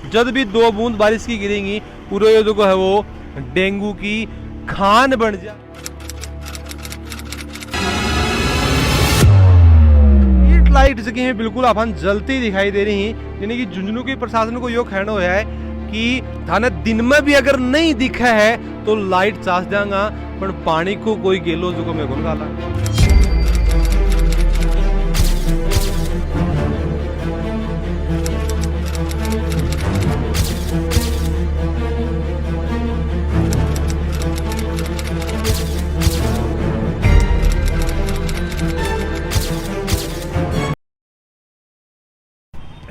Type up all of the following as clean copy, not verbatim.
जब भी 2 बूंद बारिश की गिरेंगी पूरे ये जो है वो डेंगू की खान बन जा। स्ट्रीट लाइट जगह है बिल्कुल अपन जलती दिखाई दे रही हैं, यानी कि झुंझुनू के प्रशासन को यो कहना होया है कि थाने दिन में भी अगर नहीं दिखा है तो लाइट चास देंगा, पर पानी को कोई गेलो जो मैं गुन गाला।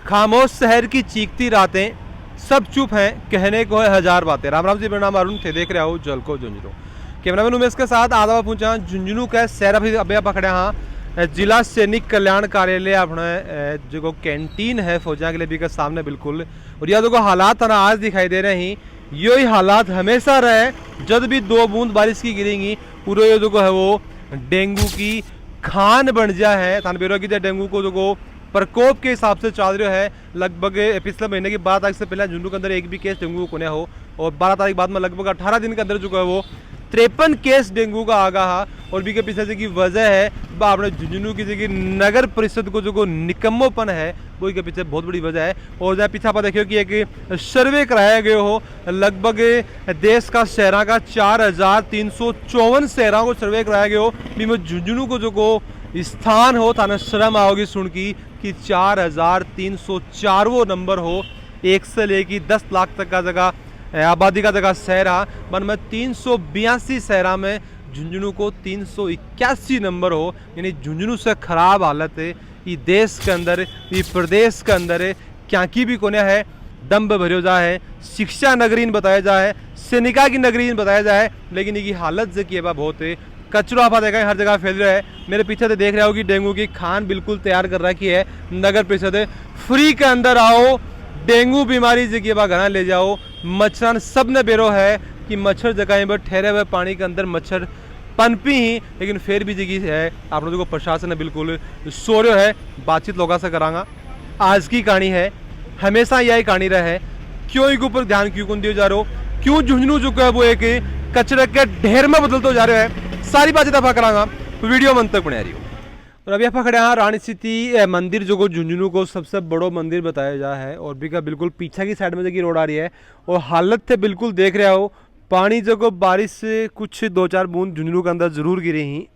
खामोश शहर की चीखती रातें, सब चुप हैं, कहने को है हजार बातें। राम राम जी, मेरा नाम अरुण थे, देख रहे हो जलको झुंझुनू। कैमरामैन उमेश के साथ आदावा पहुंचा झुंझुनू का सैरा अभ्या पकड़े हाँ जिला सैनिक कल्याण कार्यालय अपने जो कैंटीन है फौजा के लिए भी के सामने बिल्कुल। और यह जो हालात है ना आज दिखाई दे रहे हैं, यही हालात हमेशा रहे। जब भी 2 बूंद बारिश की गिरेंगी पूरे ये जो है वो डेंगू की खान बन जा है। थान बेरो की डेंगू को जो प्रकोप के हिसाब से चल रहा है। लगभग पिछले महीने की 12 तारीख से पहले झुंझुनू के अंदर एक भी केस डेंगू को नहीं हो, और 12 तारीख बाद में लगभग 18 दिन के अंदर जो है वो 53 केस डेंगू का आगा है। और भी के पीछे की वजह है अपने झुंझुनू की जगह नगर परिषद को जो निकम्मोपन है वो के पीछे बहुत बड़ी वजह है। और जहाँ पीछे आप देखियो कि एक सर्वे कराया गया हो, लगभग देश का शहरों का 4354 शहरों को सर्वे कराया गया हो, भी झुंझुनू को जो स्थान हो थाना शर्म आओगी सुन की कि 4304 वो नंबर हो। 1 से लेकर 10 लाख तक का जगह आबादी का जगह शहरा मन में 382 शहरा में झुंझुनू को 381 नंबर हो। यानी झुंझुनू से खराब हालत है ये देश के अंदर, ये प्रदेश के अंदर क्या की भी कोने है। दम्ब भरियो जा है, शिक्षा नगरी बताया जाए, सैनिका की नगरी बताया जाए, लेकिन ये हालत जो की बहुत है। कचरा आप देखा है हर जगह फैल रहा है। मेरे पीछे से देख रहे हो कि डेंगू की खान बिल्कुल तैयार कर रखी है नगर परिषद। फ्री के अंदर आओ, डेंगू बीमारी जगह घर ले जाओ। मच्छर सब ने बेरो है कि मच्छर जगह पर ठहरे हुए पानी के अंदर मच्छर पनपी ही, लेकिन फिर भी जगह है आप लोगों को प्रशासन ने बिल्कुल सो रहे है। बातचीत लोगों से करांगा। आज की कहानी है, हमेशा यही कहानी रहे, क्यों इनके ऊपर ध्यान क्यों कौन दिया जा रहा हो, क्यों झुंझुनू जो है वो एक कचरे के ढेर में बदलते जा रहे हैं, सारी बातें दफा करांगा। वीडियो मन तक बने रही हो। और अभी आप खड़े यहाँ रानी सिटी मंदिर जो झुंझुनू को सबसे बड़ो मंदिर बताया जा है। और भी का बिल्कुल पीछे की साइड में जगह रोड आ रही है, और हालत थे बिल्कुल देख रहे हो पानी जो बारिश से कुछ 2-4 बूंद झुंझुनू के अंदर जरूर गिरी ही।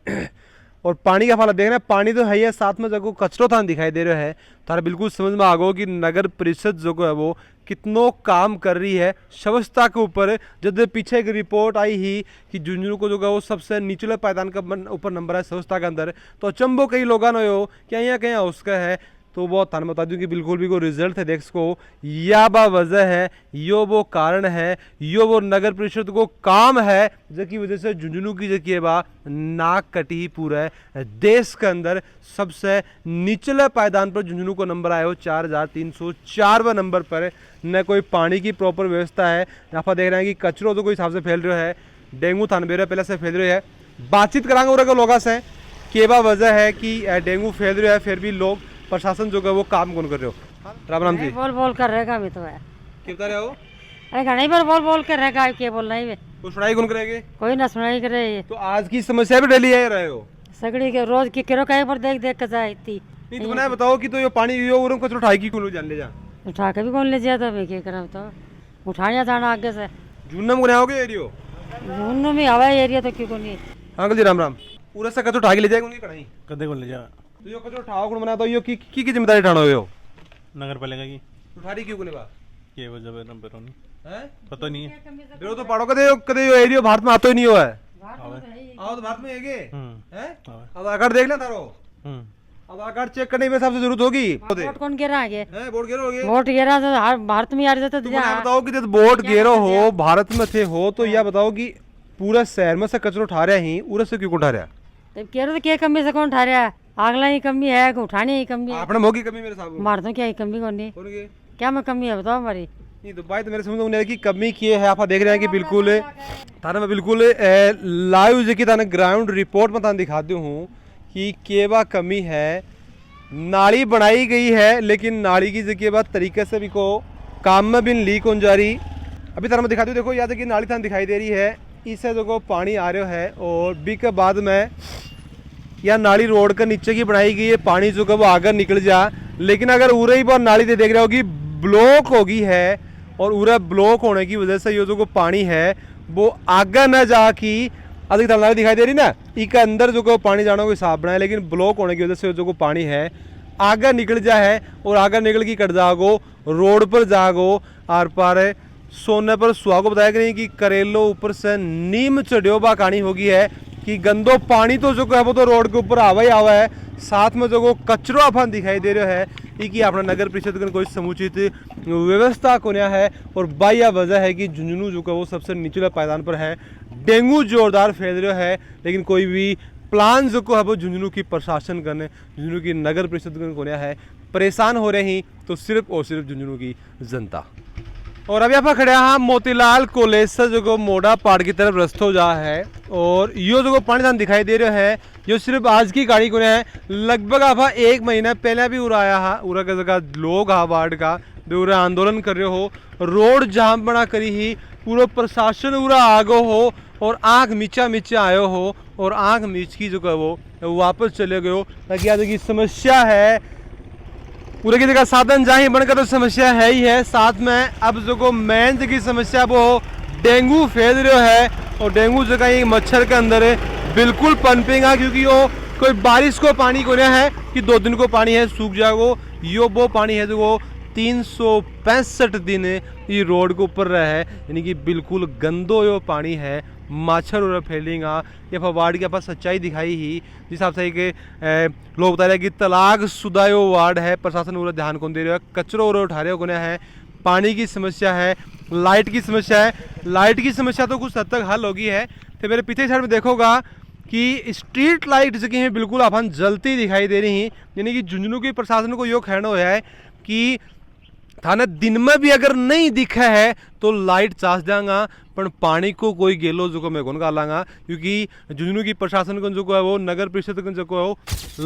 और पानी का हालत देख रहे हैं, पानी तो है ही है, साथ में जो कचरो था दिखाई दे रहा है। तारा बिल्कुल समझ में आ गो कि नगर परिषद जो है वो कितनो काम कर रही है स्वच्छता के ऊपर। जब पीछे एक रिपोर्ट आई ही कि झुंझुनू को जो है वो सबसे निचले पायदान का ऊपर नंबर है स्वच्छता के अंदर, तो अचंबो कई लोग हो क्या यहाँ कहीं उसका है। तो वो थाने बता दूं कि बिल्कुल भी कोई रिजल्ट है देख सको, या बा वजह है, यो वो कारण है, यो वो नगर परिषद को काम है जिसकी वजह से झुंझुनू की जगह बा नाक कटी ही पूरा है देश के अंदर सबसे निचले पायदान पर झुंझुनू को नंबर आया हो 4304 नंबर पर। न कोई पानी की प्रॉपर व्यवस्था है, यहाँ पर देख रहे हैं कि कचरो तो कोई हिसाब से फैल रहा है, डेंगू थानबेरे पहले से फैल रहा है। बातचीत करांगे और लोगों से कि बा वजह है कि डेंगू फैल रहा है, फिर भी लोग प्रशासन जो है वो काम कौन कर रहे हो। राम राम जी। बोल कर रहेगा अभी तो है क्या बता रहे हो? अरे घड़ी पर बोल कर रहेगा, क्या बोलना है कोई सुनाई कौन करेंगे? कोई ना सुनाई करे। तो आज की समस्या भी डेली आ रहे हो सगड़ी के रोज की किरो कहीं पर देख के जाए इतनी। नहीं तो बनाए बताओ कि तो ये पानी यो उरम कचरो उठाई की कौन जान ले जा उठा के भी कौन ले जाए, तो अभी क्या करा तो उठाया जाना आगे से झुन्नम को आओगे एरियो झुन्नू में हवा एरिया तो क्यों को नहीं। अंकल जी राम राम। पूरा सा कचरो उठा के ले जाएगा उनकी कढ़ाई कदे को ले जा तो यो कचरो उठाओ कौन बना, तो यो की जिम्मेदारी उठाना हो नगर पालिका की उठारी क्यों कोने बा ये वजह है नंबर नहीं हैं पता नहीं है। बेरो तो पढ़ो कदे यो एरियो भारत में आतो ही नहीं हुआ है। आओ तो भारत में है हैं आधार कार्ड देख ले तारो, आधार कार्ड चेक करने में सबसे जरूरत होगी। वोट कौन गिरा आगे वोट गिरोगे, वोट गिरा तो भारत में आ रहा था। बताओ कि जब वोट गिरो हो भारत में थे हो तो यह बताओ कि पूरा शहर में से कचरो उठा रहे ही उरे से क्यों उठा रहा? तब कह रहे तो क्या कमी से कौन उठा रहा है, अगला ही कमी है उठाने ही कमी है। आपने मोगी कमी मेरे साहब मार दो क्या ही कमी कौन नहीं, क्या मैं कमी है बताओ हमारी। नहीं तो भाई तो मेरे समझ में की कमी की है। आप देख रहे हैं कि बिल्कुल थाने में बिल्कुल लाइव जो कि थाने ग्राउंड रिपोर्ट में थाने दिखाती हूँ कि केवा कमी है। नाली बनाई गई है लेकिन नाली की जगह बात तरीके से भी को काम में भी लीक हो जा रही। अभी तरह मैं दिखाती हूँ, देखो या कि नाली थान दिखाई दे रही है, इससे जो पानी आ रहा है और बी के बाद में या नाली रोड के नीचे की बनाई गई है, पानी जो वो आगे निकल जा। लेकिन अगर उरे ही बार नाली देख रहे होगी ब्लॉक होगी है और उरे ब्लॉक होने की वजह से ये जो पानी है वो आगे न जाके अधिक नाली दिखाई दे रही ना, इसके अंदर जो पानी जाना को हिसाब बनाए, लेकिन ब्लॉक होने की वजह से जो पानी है आगे निकल जाए और आगे निकल के कट जागो रोड पर जागो आर पार सोने पर सुहागो बताया करें कि करेलो ऊपर से नीम चढ़ियो बा कहानी होगी है कि गंदो पानी तो जो है वो तो रोड के ऊपर आवा ही आवा है, साथ में जो कचरो अपन दिखाई दे रहा है कि अपना नगर परिषद का कोई समुचित व्यवस्था को नया है। और बाया वजह है कि झुंझुनू जो है वो सबसे निचले पायदान पर है, डेंगू जोरदार फैल रहा है, लेकिन कोई भी प्लान जो है वो झुंझुनू की प्रशासन करने झुंझुनू की नगर परिषद को नया है। परेशान हो रहे ही तो सिर्फ और सिर्फ झुंझुनू की जनता। और अभी आप खड़े हाँ मोतीलाल कॉलेज से जो मोड़ा पहाड़ की तरफ रस्तो जा है और यो जो पानी धान दिखाई दे रहा है यो सिर्फ आज की गाड़ी को है, लगभग आप एक महीना पहले भी उड़ाया हा उरा का जगह लोग हा वार्ड का उरा आंदोलन कर रहे हो, रोड जाम बना करी ही पूरा प्रशासन उरा आगो हो और आँख मीचा आयो हो और आँख मीच की जो है वो वापस चले गए हो। ताकि समस्या है पूरे की जगह साधन जहाँ ही बनकर तो समस्या है ही है, साथ में अब जो मेन की समस्या वो डेंगू फैल रहा है और डेंगू जगह ये मच्छर के अंदर है बिल्कुल पनपिंग है, क्योंकि वो कोई बारिश को पानी को है कि 2 दिन को पानी है सूख जाएगो, यो वो पानी है जो वो 365 दिन ये रोड के ऊपर रहा है, यानी कि बिल्कुल गंदो यो पानी है, मच्छर और फैलेगा। ये वार्ड के पास सच्चाई दिखाई ही जिस हिसाब से कि लोग बता रहे हैं कि तलाक शुदा यो वार्ड है, प्रशासन पूरा ध्यान कौन दे रहा है, कचरो और उठा रहे हो है, पानी की समस्या है, लाइट की समस्या है। लाइट की समस्या तो कुछ हद तक हल होगी है, तो मेरे पीछे साइड में देखोगा कि स्ट्रीट लाइट जो हैं बिल्कुल अपन जलती दिखाई दे रही हैं, यानी कि झुंझुनू की प्रशासन को यो कहना होया है कि थाना दिन में भी अगर नहीं दिखा है तो लाइट चार्ज देंगा, पर पानी को कोई गेलो जो मैं कौन गालांगा, क्योंकि झुंझुनू की प्रशासन को जो है वो नगर परिषद को जो है वो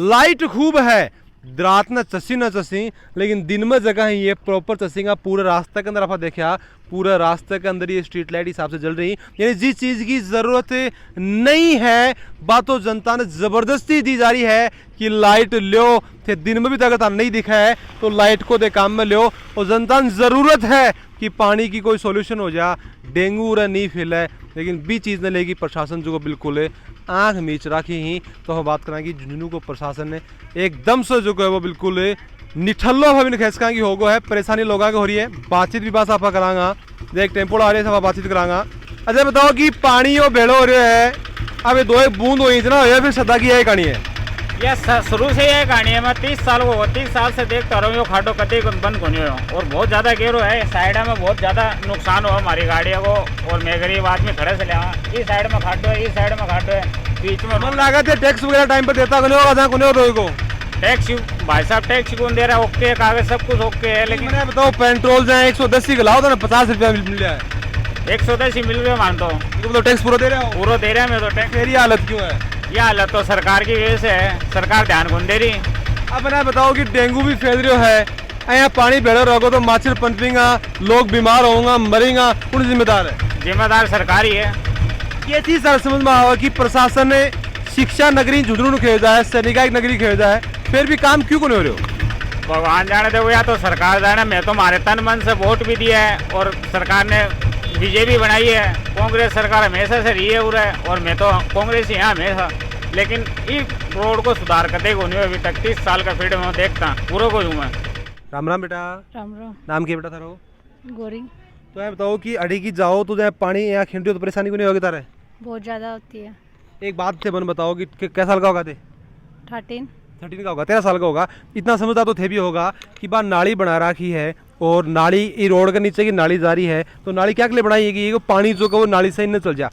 लाइट खूब है, रात न चसी लेकिन दिन में जगह ही ये प्रॉपर चसीगा। पूरे रास्ते के अंदर आप देखा पूरे रास्ते के अंदर ये स्ट्रीट लाइट हिसाब से जल रही, यानी जिस चीज़ की ज़रूरत नहीं है बातों जनता ने ज़बरदस्ती दी जा रही है कि लाइट लो, थे दिन में भी अगर नहीं दिखा है तो लाइट को दे काम में लो। और जनता ने ज़रूरत है कि पानी की कोई सॉल्यूशन हो जाए, डेंगू रहा नहीं फैला, लेकिन भी चीज़ ने लेगी प्रशासन जो बिल्कुल आँख मीच रखी ही। तो हम बात करेंगे झुंझुनू को प्रशासन ने एकदम से जो है वो बिल्कुल निठल्लो भाभी खेसका की होगो है, परेशानी लोगों की हो रही है। बातचीत भी बात आप करांगा, एक टेम्पो आ रही है सब बातचीत करांगा। अच्छा बताओ कि पानी वो भेड़ो हो रहा है, अब ये 2 बूंद हो इतना हो फिर सदा की यही कहानी है? ये शुरू से यही कहानी है। मैं 30 साल को 30 साल से देखता रहा हूँ, खाटो कभी बंद को नहीं हो और बहुत ज़्यादा गेरो है। साइड में बहुत ज़्यादा नुकसान हो हमारी गाड़ियों को और मैं गरीब आदमी खड़े से ले आवा, इस साइड में खाटो है, इस साइड में खाटो है, बीच में मन लागत है टैक्स वगैरह टाइम पर देता को टैक्स भाई साहब टैक्स कौन दे रहा है? ओके कागज सब कुछ ओके है, लेकिन मैंने बताओ पेट्रोल जाए 110 ही गलाओ तो ना 50 रुपया मिल जाए, 110 ही मिल रहे मानता हूँ। तो टैक्स पूरा दे रहे हो? पूरा दे रहे हैं मैं तो टैक्स। मेरी हालत क्यों है? ये हालत तो सरकार की वजह से है, सरकार ध्यान कौन दे रही। अब मैंने बताओ कि डेंगू भी फैल रहा है, यहाँ पानी बेड़ो रहोगे तो मच्छर पनपेगा, लोग बीमार होंगे मरेंगे, कौन जिम्मेदार है? जिम्मेदार सरकार ही है। ये चीज़ सर समझ में आवा कि प्रशासन ने शिक्षा नगरी झुंझुनू खेजा है, सैनिक नगरी खेजा है, फिर भी काम क्यों को नहीं हो रहे हो? भगवान जाने दे या तो सरकार जाने। मैं तो हमारे तन मन से वोट भी दिया है और सरकार ने बीजेपी बनाई है, कांग्रेस सरकार हमेशा से रही है उरे, और मैं तो कांग्रेस ही है हमेशा, लेकिन इस रोड को सुधार करते को नहीं अभी तक। 30 साल का फील्ड में देखता पूरा को हूँ मैं। राम राम बेटा। राम राम। नाम क्या बेटा थारो? गोरी। तो ये बताओ कि अड़ी की जाओ तो जहाँ पानी यहाँ खिंडो तो परेशानी को नहीं होगी तारे? बहुत ज़्यादा होती है। एक बात से मन बताओ कि क्या साल का होगा थे? 13 का होगा, 13 साल का होगा। इतना समझदार तो थे भी होगा कि बात नाली बना रखी है और नाली रोड के नीचे की नाली जा रही है, तो नाली क्या के लिए बनाई है कि पानी जो का वो नाली से ही न चल जा।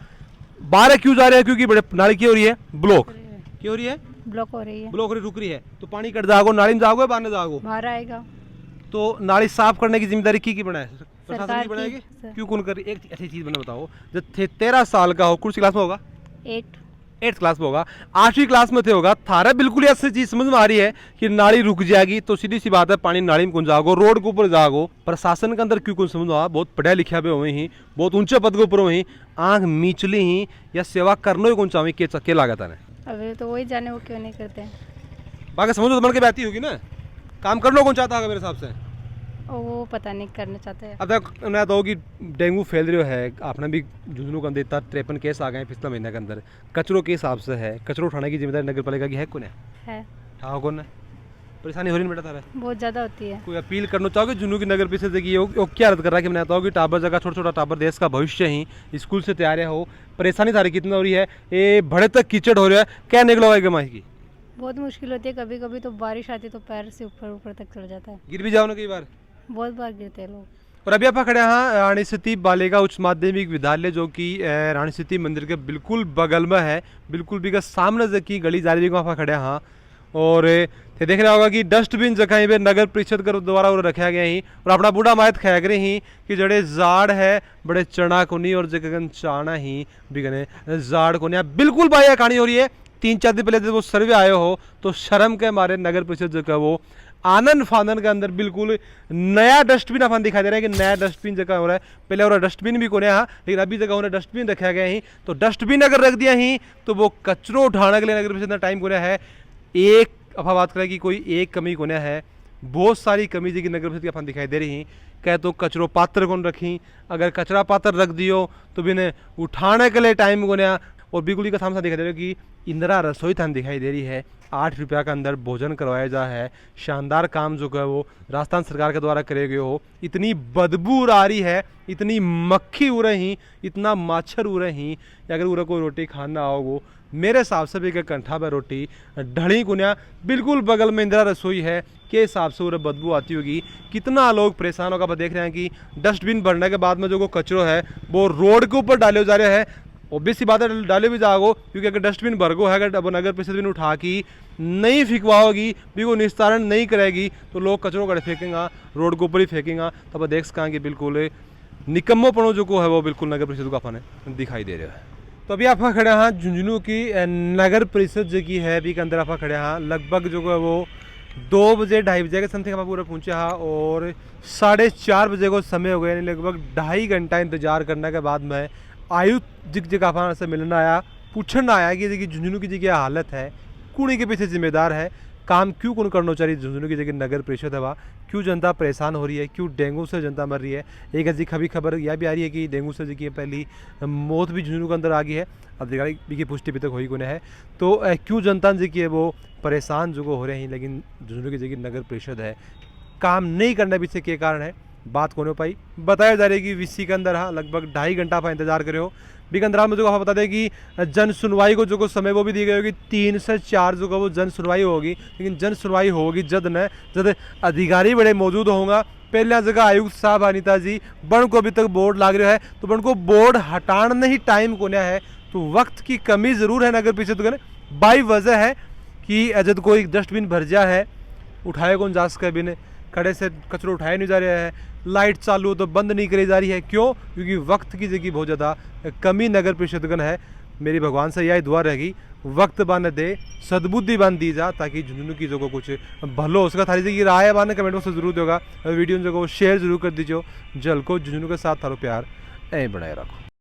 बाहर क्यों जा रहे हैं? क्योंकि बड़े नाली की हो रही है ब्लॉक, क्यों हो रही है? ब्लॉक हो रही है, ब्लॉक हो रही रुक रही है, तो पानी कट जाओगे, नाली में जाओगे, बाहर जाओगे, बाहर आएगा। तो नाली साफ करने की जिम्मेदारी की बनाए? प्रशासन सरकार की बनाएगी। की। क्यों कौन कर रही? एक अच्छी चीज मैंने बताओ, जब 13 साल का हो, कौन सी क्लास में होगा? 8 8th क्लास में होगा, 8वीं क्लास में थे होगा, थारा बिल्कुल ऐसी चीज समझ में आ रही है कि नाली रुक जाएगी तो सीधी सी बात है पानी नाली में कौन जाओ, रोड के ऊपर जाओ। प्रशासन के अंदर क्यों कौन समझ आ, बहुत पढ़ा लिखा भी हुए ही, बहुत ऊंचे पद के ऊपर हुई, आंख मीचली ही या सेवा करने ही कौन चाहे के लागत है। अभी तो वही जाने वो क्यों नहीं करते हैं। बाकी समझो तो बन के बहती होगी ना, काम कर लो कौन चाहता होगा मेरे हिसाब से। और वो पता नहीं करना चाहते हैं। अब तक मैं तो कि डेंगू फैल रही है, आपने भी झुंझुनू के अंदर इतना 53 केस आ गए हैं पिछले महीने के अंदर। कचरों के हिसाब से है, कचरों उठाने की जिम्मेदारी नगर पालिका की है कौन है? हाँ कौन है? परेशानी हो रही है बेटा तारा? बहुत ज़्यादा होती है। कोई अपील करना चाहोगे झुंझुनू की नगर परिषद की? वो क्या रद्द कर रहा है कि मैं बताऊँ कि टाबर जगह छोटा छोटा टाबर देश का भविष्य ही, स्कूल से तैयारियाँ हो, परेशानी सारी कितना हो रही है, ये बड़े तक कीचड़ हो रहा है, क्या निकलवाएगा माही की? बहुत मुश्किल होती है, कभी कभी तो बारिश आती है तो पैर से ऊपर ऊपर तक चढ़ जाता है। गिर भी जाओ ना कई बार? बहुत बार गिरते हैं लोग। और अभी आप खड़े हैं रानी सती बालिका उच्च माध्यमिक विद्यालय, जो कि रानी सती मंदिर के बिल्कुल बगल में है, बिल्कुल भी सामने से की गली जा रही है, वहाँ खड़े हाँ। और ये देख रहा होगा कि डस्टबिन जगह पे नगर परिषद के द्वारा रखा गया ही, और अपना बूढ़ा मायत खैग रहे ही कि जड़े जाड़ है बड़े चना कोनी और जगह चाना ही बिगने जाड़ कोनी, बिल्कुल बाया कहानी हो रही है। 3-4 दिन पहले जब वो सर्वे आए हो तो शर्म के मारे नगर परिषद जो है वो आनंद फानन के अंदर बिल्कुल नया डस्टबिन अपन दिखाई दे रहा है कि नया डस्टबिन जगह हो रहा है। पहले और डस्टबिन भी कोने हाँ, लेकिन अभी जगह उन्हें डस्टबिन रखा गया ही, तो डस्टबिन अगर रख दिया ही तो वो कचरों उठाने के लिए नगर परिषद टाइम कोने है। एक अपन बात करें कि कोई एक कमी कोने है, बहुत सारी कमी जी की नगर परिषद की अपन दिखाई दे रही। कह तो कचरो पात्र कौन रखी, अगर कचरा पात्र रख दियो तो भी उठाने के लिए टाइम कोने। और बिल्कुल का सामने दिखाई दे रहा है कि इंदिरा रसोई थान दिखाई दे रही है, 8 रुपया के अंदर भोजन करवाया जा है। शानदार काम जो है वो राजस्थान सरकार के द्वारा करे गए हो। इतनी बदबू आ रही है, इतनी मक्खी उड़ रही, इतना मच्छर उड़ रही, अगर उरा कोई रोटी खाना आओगो मेरे हिसाब से भी कंठा में रोटी ढड़ी कुनिया बिल्कुल बगल में इंदिरा रसोई है के हिसाब से उरा बदबू आती होगी। कितना लोग परेशान होगा। देख रहे हैं कि डस्टबिन भरने के बाद में जो कचरो है वो रोड के ऊपर डाले जा रहे हैं। ऑब्वियस सी बात है डाले भी जाओ, क्योंकि अगर डस्टबिन भरगो है, अगर नगर परिषद भी उठा की नहीं फिकवाओगी भी को निस्तारण नहीं करेगी तो लोग कचरों का फेंकेंगे, रोड के ऊपर ही फेंकेंगे। तब देख सकें कि बिल्कुल निकम्मोपणों जो को है वो बिल्कुल नगर परिषद को अपने दिखाई दे रहा है। तो अभी आप खड़े हाँ झुंझुनू की नगर परिषद जो की है अभी के अंदर आप खड़े हाँ, लगभग जो है वो 2 बजे 2:30 बजे के समथिंग आप पूरा पहुँचे हाँ, और 4:30 बजे को समय हो गया, लगभग 2.5 घंटा इंतजार करने के बाद में आयुक्त जगह से मिलना आया, पूछना आया कि झुंझुनू की जगह हालत है, कौन के पीछे जिम्मेदार है, काम क्यों कौन करना चाहिए झुंझुनू की जगह नगर परिषद है, वहाँ क्यों जनता परेशान हो रही है, क्यों डेंगू से जनता मर रही है। एक ऐसी खबर यह भी आ रही है कि डेंगू से जगह पहली मौत भी झुंझुनू के अंदर आ गई है। अब देखा की पुष्टि अभी तक हुई कौन है, तो क्यों जनता जी की है वो परेशान जो हो रहे हैं। लेकिन झुंझुनू की जगह नगर परिषद है, काम नहीं करने पीछे के कारण है बात कौन हो पाई। बताया जा रहा है कि वीसी के अंदर हाँ लगभग 2.5 घंटा आप इंतजार करे हो। बिकंदरा में जो आप बता दें कि जन सुनवाई को जो समय वो भी दी गई होगी 3 से 4 जो वो जन सुनवाई होगी, लेकिन जन सुनवाई होगी जद अधिकारी बड़े मौजूद होंगे। पहले जगह आयुक्त साहब अनिता जी बन को अभी तक बोर्ड लाग रहा है, तो बन को बोर्ड हटाने ही टाइम कोने है, तो वक्त की कमी ज़रूर है नगर परिषद को। बाई वजह है कि जब कोई डस्टबिन भर जा है उठाए कौन जा सके, बिन खड़े से कचरा उठाया नहीं जा रहा है, लाइट चालू हो तो बंद नहीं करी जा रही है। क्यों? क्योंकि वक्त की जगह बहुत ज़्यादा कमी नगर परिषदगण है। मेरी भगवान से यही दुआ रहेगी वक्त बन दे, सद्बुद्धि बन दी जा, ताकि झुंझुनू की जगह कुछ भलो हो सका। थारी जगह राय बान कमेंट में जरूर देगा, वीडियो जगह शेयर जरूर कर दीजिए। जल को झुंझुनू के साथ थारो प्यार ऐ बनाए रखो।